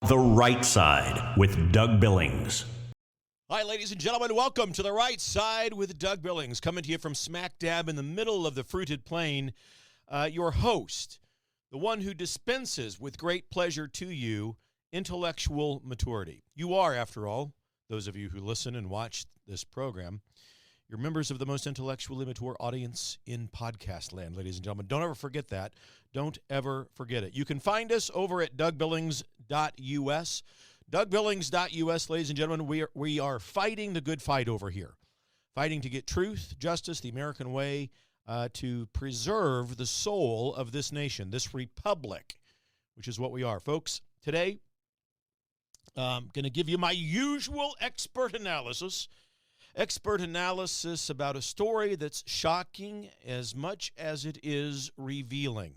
The Right Side with Doug Billings. Hi, ladies and gentlemen. Welcome to The Right Side with Doug Billings, coming to you from smack dab in the middle of the fruited plain. Your host, the one who dispenses with great pleasure to you intellectual maturity. You are, after all, those of you who listen and watch this program, you're members of the most intellectually mature audience in podcast land, ladies and gentlemen. Don't ever forget that. Don't ever forget it. You can find us over at DougBillings.us. DougBillings.us, ladies and gentlemen, we are fighting the good fight over here. Fighting to get truth, justice, the American way, to preserve the soul of this nation, this republic, which is what we are. Folks, today, I'm going to give you my usual expert analysis about a story that's shocking as much as it is revealing.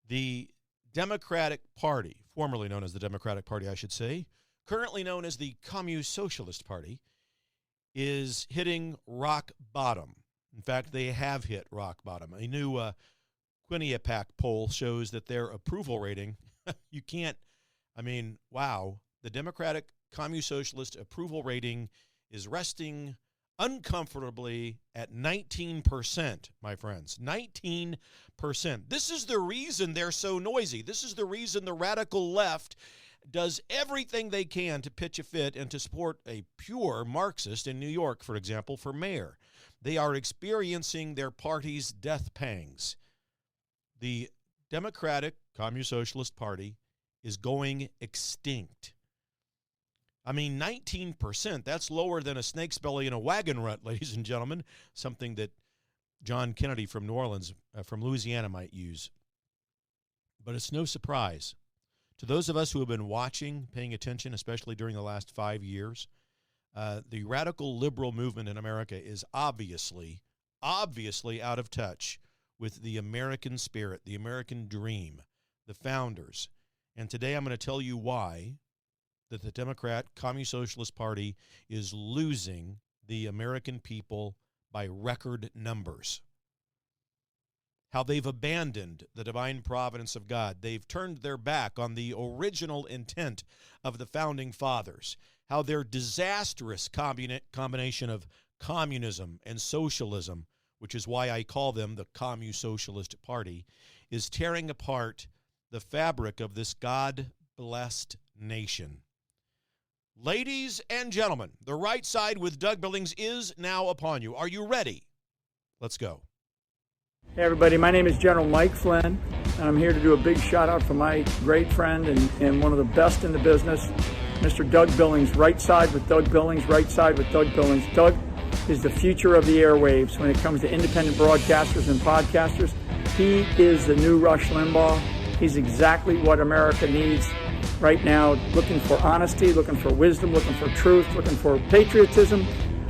The Democratic Party, formerly known as the Democratic Party, I should say, currently known as the Communist Socialist Party, is hitting rock bottom. In fact, they have hit rock bottom. A new Quinnipiac poll shows that their approval rating, wow, the Democratic Communist Socialist approval rating is resting uncomfortably at 19%, my friends. 19%. This is the reason they're so noisy. This is the reason the radical left does everything they can to pitch a fit and to support a pure Marxist in New York, for example, for mayor. They are experiencing their party's death pangs. The Democratic Communist Socialist Party is going extinct. 19%, that's lower than a snake's belly in a wagon rut, ladies and gentlemen, something that John Kennedy from New Orleans, from Louisiana might use. But it's no surprise. To those of us who have been watching, paying attention, especially during the last 5 years, the radical liberal movement in America is obviously out of touch with the American spirit, the American dream, the founders. And today I'm going to tell you why that the Democrat Communist Socialist Party is losing the American people by record numbers. How they've abandoned the divine providence of God. They've turned their back on the original intent of the founding fathers. How their disastrous combination of communism and socialism, which is why I call them the Communist Socialist Party, is tearing apart the fabric of this God-blessed nation. Ladies and gentlemen, The Right Side with Doug Billings is now upon you. Are you ready? Let's go. Hey everybody, my name is General Mike Flynn, and I'm here to do a big shout out for my great friend and one of the best in the business, Mr. Doug Billings. Right Side with Doug Billings, Right Side with Doug Billings. Doug is the future of the airwaves when it comes to independent broadcasters and podcasters. He is the new Rush Limbaugh. He's exactly what America needs right now, looking for honesty, looking for wisdom, looking for truth, looking for patriotism.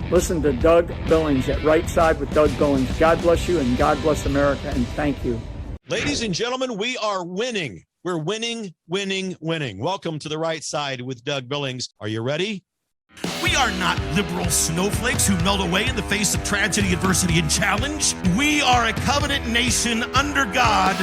Listen to Doug Billings at Right Side with Doug Billings. God bless you and God bless America, and thank you. Ladies and gentlemen, we are winning. We're winning. Welcome to The Right Side with Doug Billings. Are you ready? We are not liberal snowflakes who melt away in the face of tragedy, adversity, and challenge. We are a covenant nation under God,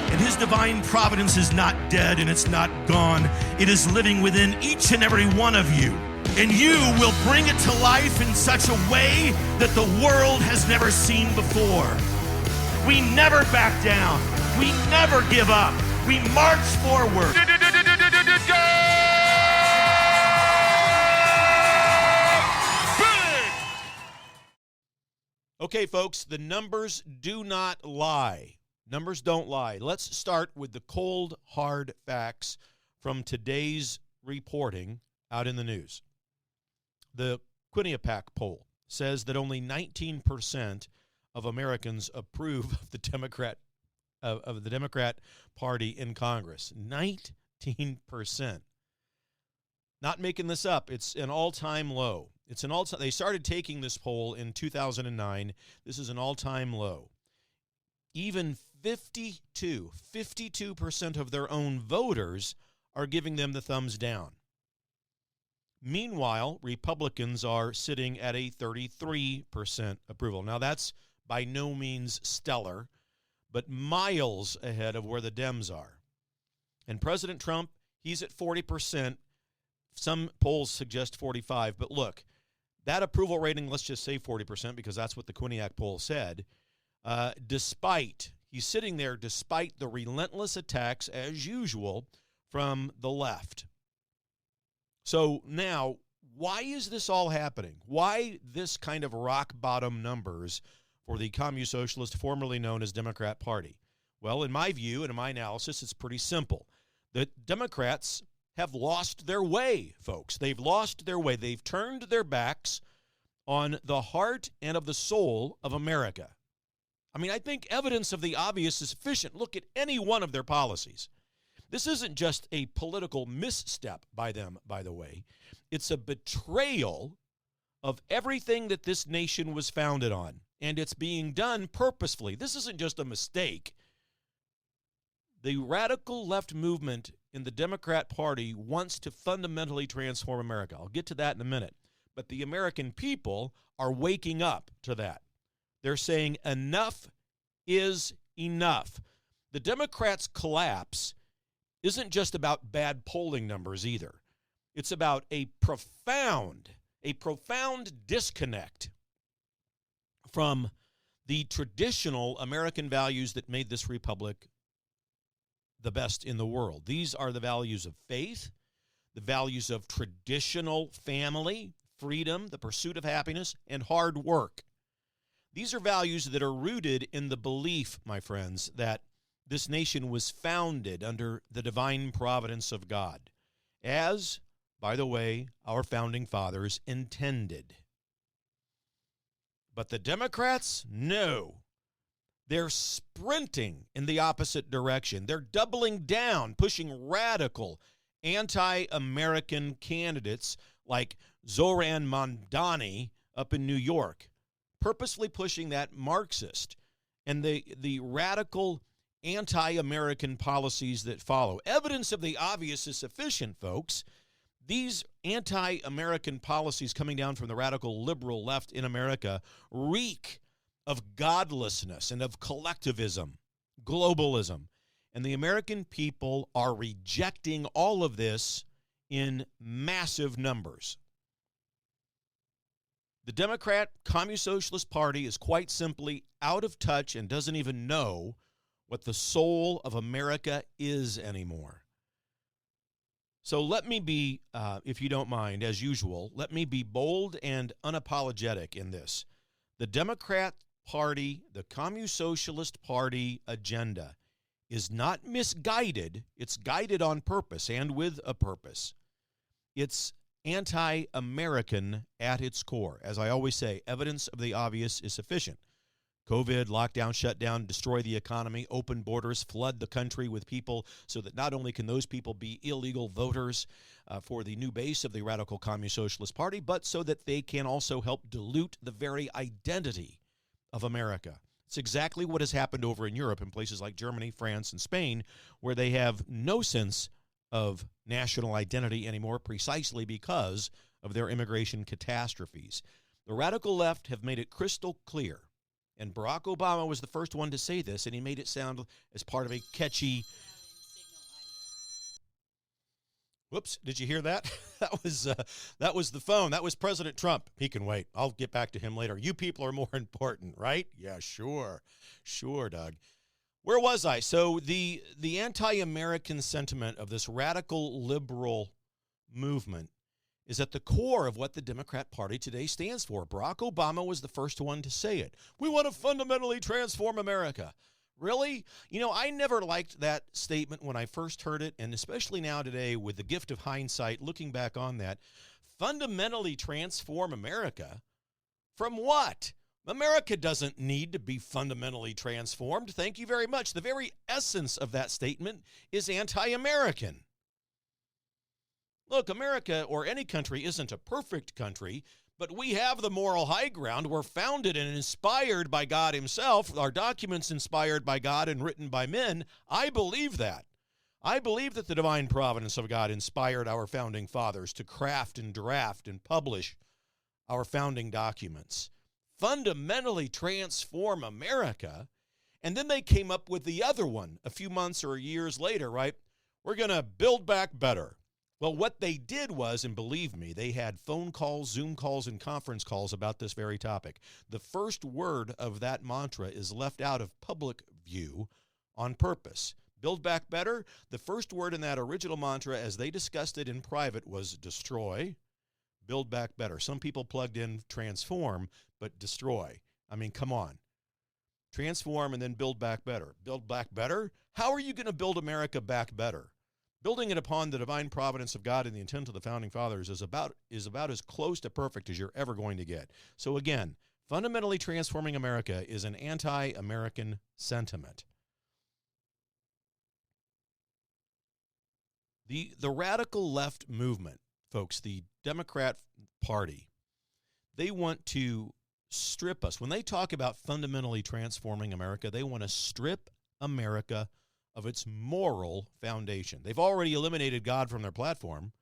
and His divine providence is not dead and it's not gone. It is living within each and every one of you. And you will bring it to life in such a way that the world has never seen before. We never back down. We never give up. We march forward. Okay, folks, the numbers do not lie. Numbers don't lie. Let's start with the cold, hard facts from today's reporting out in the news. The Quinnipiac poll says that only 19% of Americans approve of the Democrat Party in Congress. 19%. Not making this up. It's an all-time low. They started taking this poll in 2009. This is an all-time low. Even 52% of their own voters are giving them the thumbs down. Meanwhile, Republicans are sitting at a 33% approval. Now, that's by no means stellar, but miles ahead of where the Dems are. And President Trump, He's at 40%. Some polls suggest 45%. But look, that approval rating, let's just say 40% because that's what the Quinnipiac poll said, he's sitting there despite the relentless attacks, as usual, from the left. So now, why is this all happening? Why this kind of rock-bottom numbers for the Communist Socialist, formerly known as Democrat Party? Well, in my view and in my analysis, it's pretty simple. The Democrats have lost their way, folks. They've lost their way. They've turned their backs on the heart and of the soul of America. I mean, I think evidence of the obvious is sufficient. Look at any one of their policies. This isn't just a political misstep by them, by the way. It's a betrayal of everything that this nation was founded on, and it's being done purposefully. This isn't just a mistake. The radical left movement in the Democrat Party wants to fundamentally transform America. I'll get to that in a minute. But the American people are waking up to that. They're saying enough is enough. The Democrats' collapse isn't just about bad polling numbers either. It's about a profound disconnect from the traditional American values that made this republic the best in the world. These are the values of faith, the values of traditional family, freedom, the pursuit of happiness, and hard work. These are values that are rooted in the belief, my friends, that this nation was founded under the divine providence of God, as, by the way, our founding fathers intended. But the Democrats, no. They're sprinting in the opposite direction. They're doubling down, pushing radical anti-American candidates like Zoran Mamdani up in New York, purposely pushing that Marxist and the radical anti-American policies that follow. Evidence of the obvious is sufficient, folks. These anti-American policies coming down from the radical liberal left in America reek of godlessness and of collectivism, globalism. And the American people are rejecting all of this in massive numbers. The Democrat Communist Socialist Party is quite simply out of touch and doesn't even know what the soul of America is anymore. So let me be, if you don't mind, as usual, let me be bold and unapologetic in this. The Democrat Party, the Communist Socialist Party agenda is not misguided. It's guided on purpose and with a purpose. It's anti-American at its core. As I always say, evidence of the obvious is sufficient. COVID, lockdown, shutdown, destroy the economy, open borders, flood the country with people so that not only can those people be illegal voters for the new base of the radical Communist Socialist Party, but so that they can also help dilute the very identity of America. It's exactly what has happened over in Europe in places like Germany, France, and Spain, where they have no sense of national identity anymore precisely because of their immigration catastrophes. The radical left have made it crystal clear, and Barack Obama was the first one to say this, and he made it sound as part of a catchy... Whoops, did you hear that? That was the phone. That was President Trump. He can wait. I'll get back to him later. You people are more important, right? Yeah, sure. Sure, Doug. Where was I? So the anti-American sentiment of this radical liberal movement is at the core of what the Democrat Party today stands for. Barack Obama was the first one to say it. We want to fundamentally transform America. Really? You know, I never liked that statement when I first heard it, and especially now today with the gift of hindsight, looking back on that. Fundamentally transform America? From what? America doesn't need to be fundamentally transformed. Thank you very much. The very essence of that statement is anti-American. Look, America or any country isn't a perfect country, but we have the moral high ground. We're founded and inspired by God himself. Our documents inspired by God and written by men. I believe that. I believe that the divine providence of God inspired our founding fathers to craft and draft and publish our founding documents. Fundamentally transform America. And then they came up with the other one a few months or years later, right? We're going to build back better. Well, what they did was, and believe me, they had phone calls, Zoom calls, and conference calls about this very topic. The first word of that mantra is left out of public view on purpose. Build back better. The first word in that original mantra, as they discussed it in private, was destroy. Build back better. Some people plugged in transform, but destroy. I mean, come on. Transform and then build back better. Build back better? How are you going to build America back better? Building it upon the divine providence of God and the intent of the Founding Fathers is about as close to perfect as you're ever going to get. So again, fundamentally transforming America is an anti-American sentiment. The radical left movement, folks, the Democrat Party, they want to strip us. When they talk about fundamentally transforming America, they want to strip America of its moral foundation. They've already eliminated God from their platform.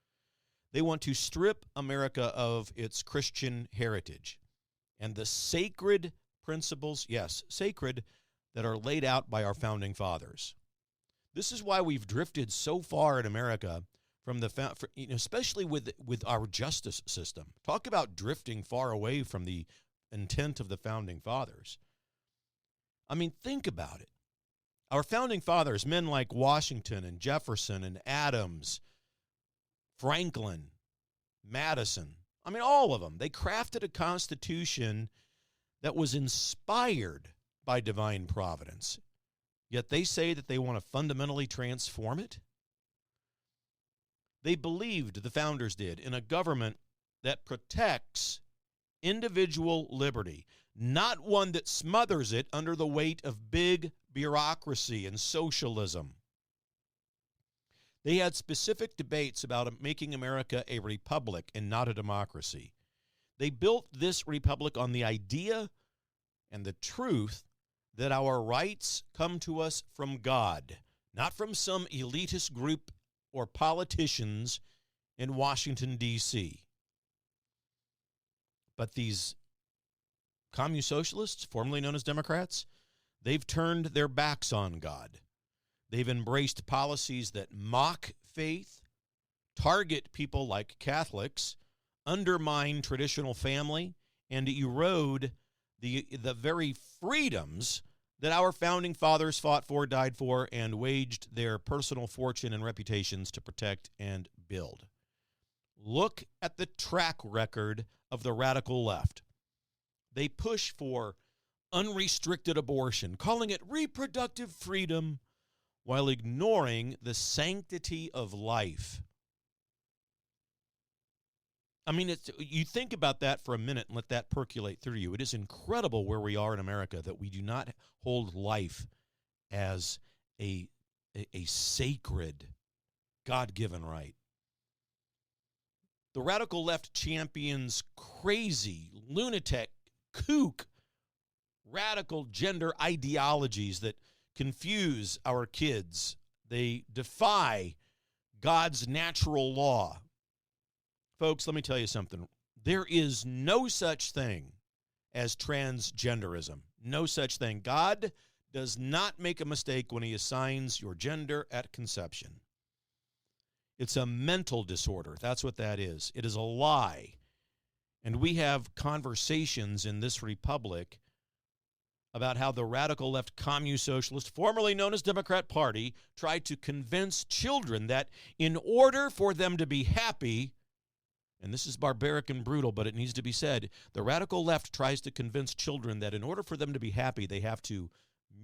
They want to strip America of its Christian heritage and the sacred principles, yes, sacred, that are laid out by our founding fathers. This is why we've drifted so far in America from especially with our justice system. Talk about drifting far away from the intent of the founding fathers. I mean, think about it. Our founding fathers, men like Washington and Jefferson and Adams, Franklin, Madison, I mean, all of them, they crafted a constitution that was inspired by divine providence. Yet they say that they want to fundamentally transform it. They believed, the founders did, in a government that protects individual liberty, not one that smothers it under the weight of big bureaucracy and socialism. They had specific debates about making America a republic and not a democracy. They built this republic on the idea and the truth that our rights come to us from God, not from some elitist group or politicians in Washington, D.C. But these communist-socialists, formerly known as Democrats, they've turned their backs on God. They've embraced policies that mock faith, target people like Catholics, undermine traditional family, and erode the very freedoms that our founding fathers fought for, died for, and waged their personal fortune and reputations to protect and build. Look at the track record of the radical left. They push for unrestricted abortion, calling it reproductive freedom, while ignoring the sanctity of life. I mean, you think about that for a minute and let that percolate through you. It is incredible where we are in America that we do not hold life as a sacred, God-given right. The radical left champions crazy, lunatic, kook, radical gender ideologies that confuse our kids. They defy God's natural law. Folks, let me tell you something. There is no such thing as transgenderism. No such thing. God does not make a mistake when he assigns your gender at conception. It's a mental disorder. That's what that is. It is a lie. And we have conversations in this republic about how the radical left communist-socialist, formerly known as Democrat Party, tried to convince children that in order for them to be happy, and this is barbaric and brutal, but it needs to be said, the radical left tries to convince children that in order for them to be happy, they have to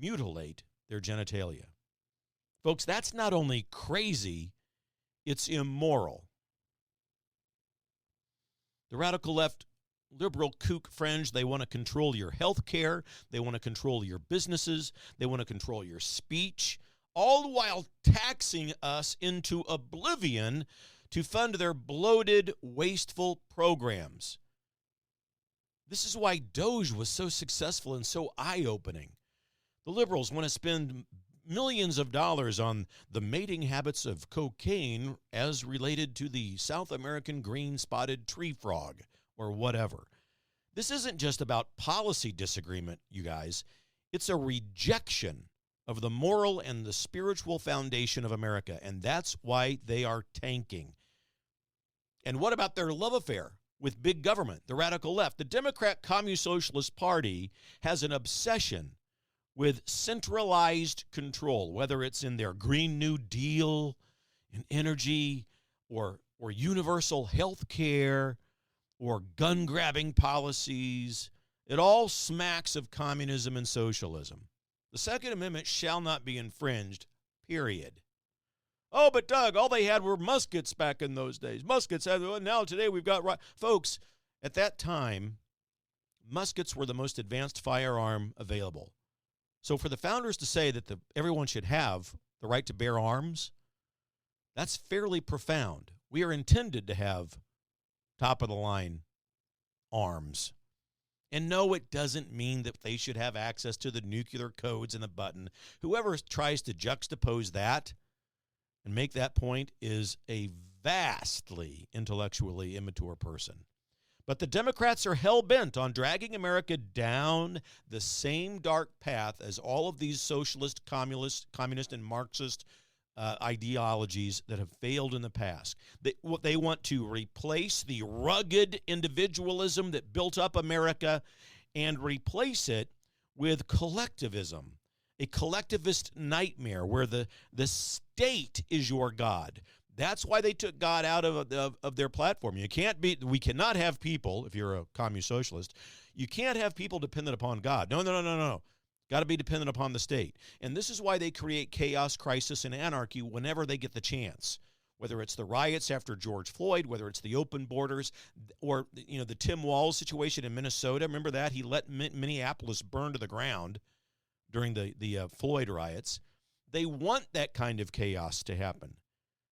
mutilate their genitalia. Folks, that's not only crazy, it's immoral. The radical left, liberal kook fringe, they want to control your health care, they want to control your businesses, they want to control your speech, all while taxing us into oblivion to fund their bloated, wasteful programs. This is why Doge was so successful and so eye-opening. The liberals want to spend millions of dollars on the mating habits of cocaine as related to the South American green-spotted tree frog or whatever. This isn't just about policy disagreement, you guys. It's a rejection of the moral and the spiritual foundation of America, and that's why they are tanking. And what about their love affair with big government, the radical left? The Democrat Communist Socialist Party has an obsession with centralized control, whether it's in their Green New Deal, in energy, or universal health care, or gun-grabbing policies. It all smacks of communism and socialism. The Second Amendment shall not be infringed, period. Oh, but Doug, all they had were muskets back in those days. Muskets, now today we've got... Folks, at that time, muskets were the most advanced firearm available. So for the founders to say that everyone should have the right to bear arms, that's fairly profound. We are intended to have top-of-the-line arms. And no, it doesn't mean that they should have access to the nuclear codes and the button. Whoever tries to juxtapose that and make that point is a vastly intellectually immature person. But the Democrats are hell-bent on dragging America down the same dark path as all of these socialist, communist, and Marxist ideologies that have failed in the past. They want to replace the rugged individualism that built up America and replace it with collectivism, a collectivist nightmare where the state is your God. That's why they took God out of their platform. We cannot have people, if you're a communist socialist, you can't have people dependent upon God. No. Got to be dependent upon the state. And this is why they create chaos, crisis, and anarchy whenever they get the chance. Whether it's the riots after George Floyd, whether it's the open borders, or the Tim Walz situation in Minnesota. Remember that? He let Minneapolis burn to the ground during the Floyd riots. They want that kind of chaos to happen.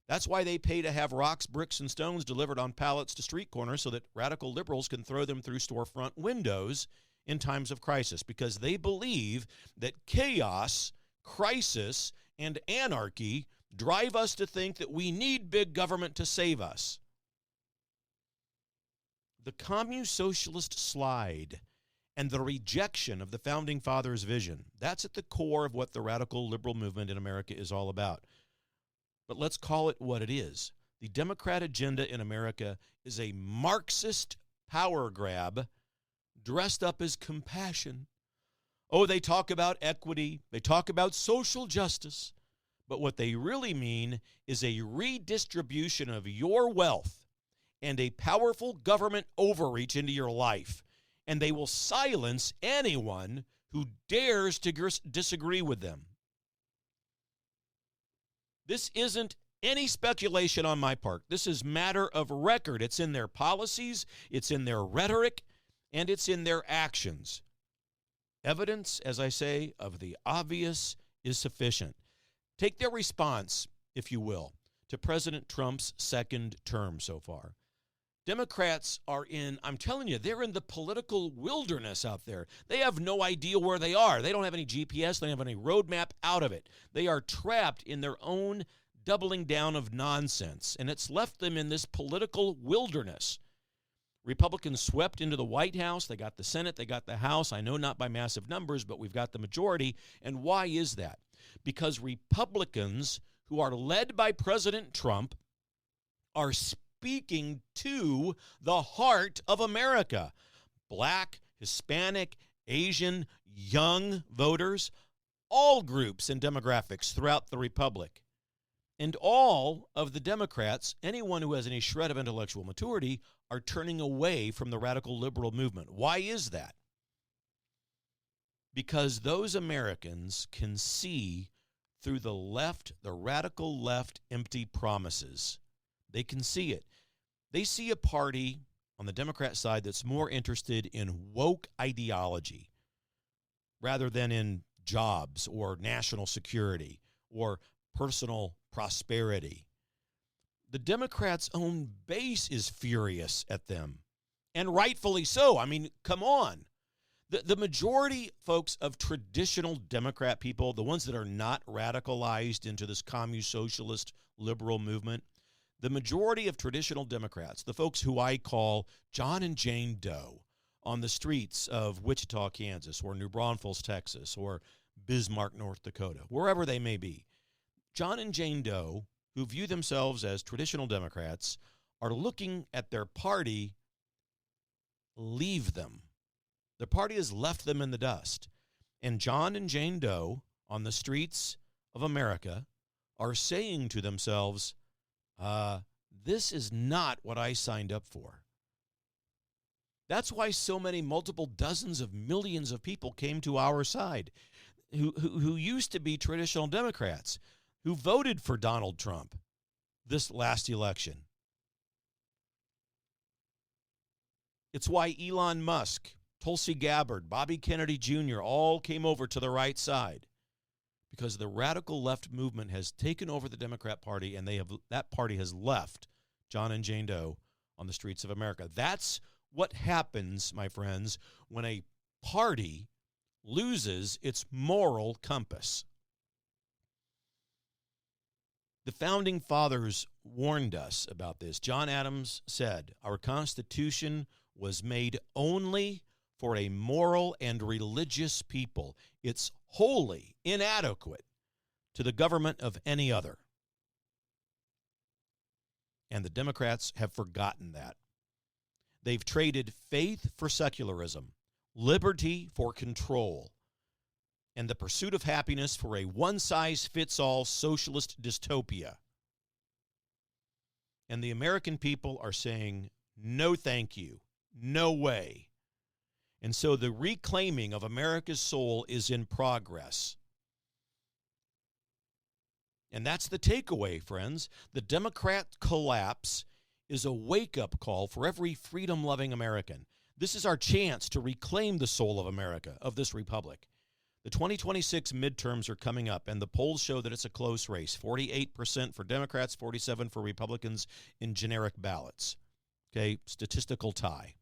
That's why they pay to have rocks, bricks, and stones delivered on pallets to street corners so that radical liberals can throw them through storefront windows in times of crisis, because they believe that chaos, crisis, and anarchy drive us to think that we need big government to save us. The communist socialist slide and the rejection of the Founding Fathers' vision, that's at the core of what the radical liberal movement in America is all about. But let's call it what it is. The Democrat agenda in America is a Marxist power grab dressed up as compassion. Oh, they talk about equity. They talk about social justice. But what they really mean is a redistribution of your wealth and a powerful government overreach into your life. And they will silence anyone who dares to disagree with them. This isn't any speculation on my part. This is matter of record. It's in their policies, it's in their rhetoric, and it's in their actions. Evidence, as I say, of the obvious is sufficient. Take their response, if you will, to President Trump's second term so far. Democrats are I'm telling you, they're in the political wilderness out there. They have no idea where they are. They don't have any GPS. They don't have any roadmap out of it. They are trapped in their own doubling down of nonsense, and it's left them in this political wilderness. Republicans swept into the White House. They got the Senate. They got the House. I know not by massive numbers, but we've got the majority. And why is that? Because Republicans who are led by President Trump are speaking to the heart of America. Black, Hispanic, Asian, young voters, all groups and demographics throughout the Republic. And all of the Democrats, anyone who has any shred of intellectual maturity, are turning away from the radical liberal movement. Why is that? Because those Americans can see through the left, the radical left, empty promises. They can see it. They see a party on the Democrat side that's more interested in woke ideology rather than in jobs or national security or personal prosperity. The Democrats' own base is furious at them, and rightfully so. I mean, come on. The majority, folks, of traditional Democrat people, the ones that are not radicalized into this communist, socialist, liberal movement, the majority of traditional Democrats, the folks who I call John and Jane Doe on the streets of Wichita, Kansas, or New Braunfels, Texas, or Bismarck, North Dakota, wherever they may be. John and Jane Doe, who view themselves as traditional Democrats, are looking at their party leave them. The party has left them in the dust. And John and Jane Doe on the streets of America are saying to themselves, this is not what I signed up for. That's why so many multiple dozens of millions of people came to our side who used to be traditional Democrats, who voted for Donald Trump this last election. It's why Elon Musk, Tulsi Gabbard, Bobby Kennedy Jr. all came over to the right side, because the radical left movement has taken over the Democrat Party, and that party has left John and Jane Doe on the streets of America. That's what happens, my friends, when a party loses its moral compass. The Founding Fathers warned us about this. John Adams said, "Our Constitution was made only for a moral and religious people. It's wholly inadequate to the government of any other." And the Democrats have forgotten that. They've traded faith for secularism, liberty for control, and the pursuit of happiness for a one-size-fits-all socialist dystopia. And the American people are saying, no thank you, no way. And so the reclaiming of America's soul is in progress. And that's the takeaway, friends. The Democrat collapse is a wake-up call for every freedom-loving American. This is our chance to reclaim the soul of America, of this republic. The 2026 midterms are coming up, and the polls show that it's a close race. 48% for Democrats, 47% for Republicans in generic ballots. Okay, statistical tie.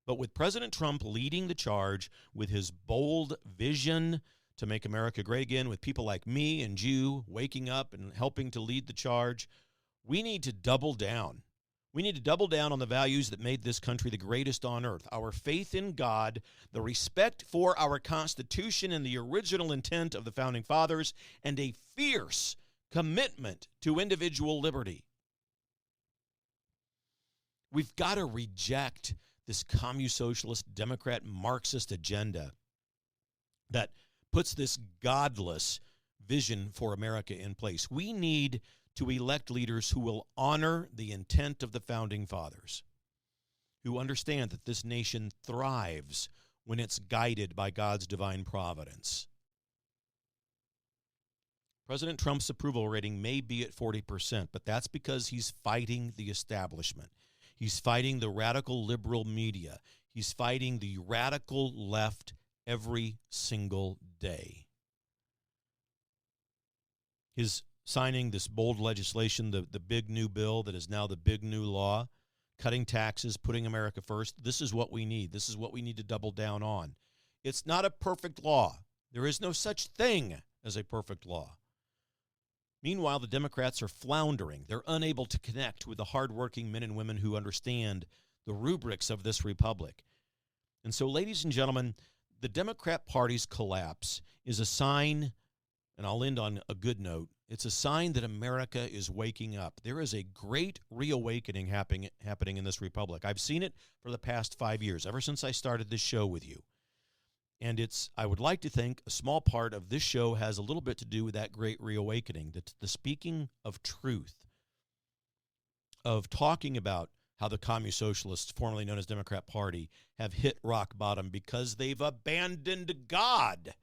But with President Trump leading the charge with his bold vision to make America great again, with people like me and you waking up and helping to lead the charge, we need to double down. We need to double down on the values that made this country the greatest on earth. Our faith in God, the respect for our Constitution and the original intent of the Founding Fathers, and a fierce commitment to individual liberty. We've got to reject this communist-socialist, Democrat, Marxist agenda that puts this godless vision for America in place. We need to elect leaders who will honor the intent of the Founding Fathers, who understand that this nation thrives when it's guided by God's divine providence. President Trump's approval rating may be at 40%, but that's because he's fighting the establishment. He's fighting the radical liberal media. He's fighting the radical left every single day. His signing this bold legislation, the big new bill that is now the big new law, cutting taxes, putting America first, this is what we need. This is what we need to double down on. It's not a perfect law. There is no such thing as a perfect law. Meanwhile, the Democrats are floundering. They're unable to connect with the hardworking men and women who understand the rubrics of this republic. And so, ladies and gentlemen, the Democrat Party's collapse is a sign, and I'll end on a good note, it's a sign that America is waking up. There is a great reawakening happening in this republic. I've seen it for the past 5 years, ever since I started this show with you. And I would like to think a small part of this show has a little bit to do with that great reawakening, the speaking of truth, of talking about how the Communist Socialists, formerly known as Democrat Party, have hit rock bottom because they've abandoned God.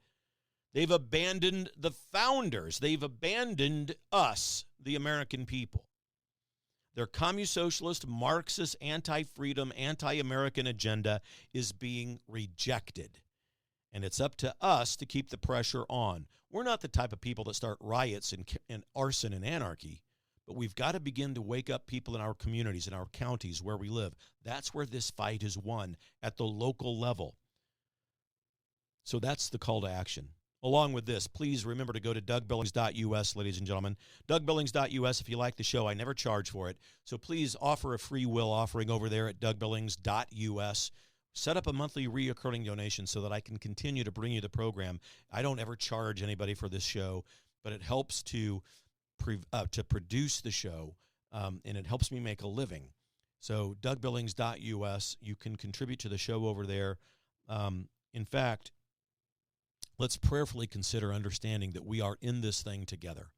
They've abandoned the founders. They've abandoned us, the American people. Their Communist Socialist, Marxist, anti-freedom, anti-American agenda is being rejected. And it's up to us to keep the pressure on. We're not the type of people that start riots and arson and anarchy, but we've got to begin to wake up people in our communities, in our counties where we live. That's where this fight is won, at the local level. So that's the call to action. Along with this, please remember to go to DougBillings.us, ladies and gentlemen. DougBillings.us, if you like the show. I never charge for it. So please offer a free will offering over there at DougBillings.us. Set up a monthly reoccurring donation so that I can continue to bring you the program. I don't ever charge anybody for this show, but it helps to produce the show, and it helps me make a living. So DougBillings.us, you can contribute to the show over there. In fact, let's prayerfully consider understanding that we are in this thing together.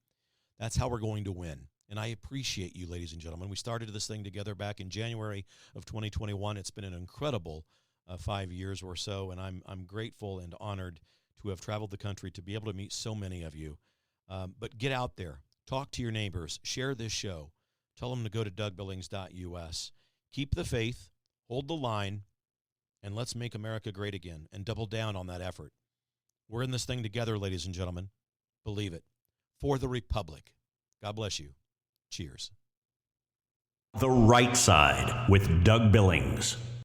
That's how we're going to win. And I appreciate you, ladies and gentlemen. We started this thing together back in January of 2021. It's been an incredible 5 years or so, and I'm grateful and honored to have traveled the country to be able to meet so many of you. But get out there. Talk to your neighbors. Share this show. Tell them to go to DougBillings.us. Keep the faith. Hold the line. And let's make America great again and double down on that effort. We're in this thing together, ladies and gentlemen. Believe it. For the Republic. God bless you. Cheers. The Right Side with Doug Billings.